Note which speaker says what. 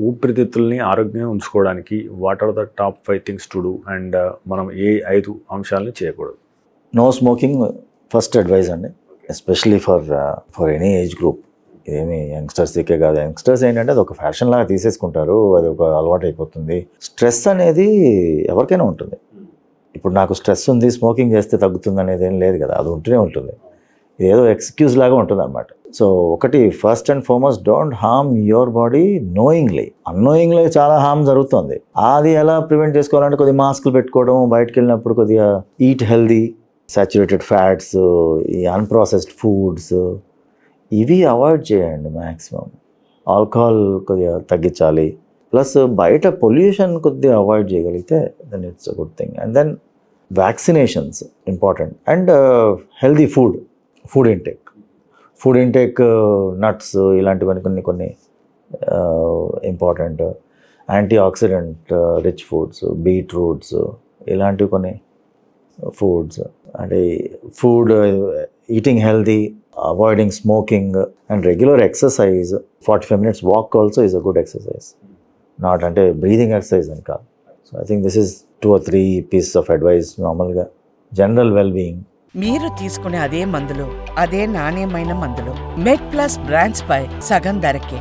Speaker 1: ఊపిరితిత్తుల్ని ఆరోగ్యంగా ఉంచుకోవడానికి what are the top 5 things to do and మనం ఏ 5 అంశాలని చేయకూడదు?
Speaker 2: నో స్మోకింగ్ ఫస్ట్ అడ్వైజ్ అండి, especially for any age group. ఇదేమి యంగ్స్టర్స్కే కాదు. యంగ్స్టర్స్ ఏంటంటే అది ఒక ఫ్యాషన్ లాగా తీసేసుకుంటారు, అది ఒక అలవాటు అయిపోతుంది. స్ట్రెస్ అనేది ఎవరికైనా ఉంటుంది. ఇప్పుడు నాకు స్ట్రెస్ ఉంది, స్మోకింగ్ చేస్తే తగ్గుతుంది అనేది ఏం లేదు కదా, అది ఉంటూనే ఉంటుంది. ఏదో ఎక్స్క్యూజ్ లాగా ఉంటుంది అన్నమాట. సో ఒకటి, first and foremost, don't harm your body knowingly. Unknowingly చాలా హార్మ్ జరుగుతుంది. అది ఎలా ప్రివెంట్ చేసుకోవాలంటే కొద్దిగా మాస్కులు పెట్టుకోవడం, బయటకు వెళ్ళినప్పుడు కొద్దిగా ఈట్ హెల్దీ, సాచురేటెడ్ ఫ్యాట్స్, ఈ అన్ప్రాసెస్డ్ ఫుడ్స్ ఇవి అవాయిడ్ చేయండి మ్యాక్సిమం. ఆల్కహాల్ కొద్దిగా తగ్గించాలి. ప్లస్ బయట పొల్యూషన్ కొద్దిగా అవాయిడ్ చేయగలిగితే then it's a good thing. And then vaccinations important. And healthy food intake nuts ఇలాంటివన్నీ కొన్ని important. Antioxidant rich foods, beetroots ఇలాంటివి కొన్ని ఫుడ్స్. అంటే food, eating healthy, avoiding smoking and regular exercise. 45 minutes walk also is a good exercise. Not అంటే breathing exercise అని కాదు. So I think this is 2 or 3 pieces of advice. నార్మల్గా general well being.
Speaker 3: మీరు తీసుకునే అదే మందులు, అదే నాణ్యమైన మందులు మెడ్ ప్లస్ బ్రాండ్స్ పై సగం ధరకే.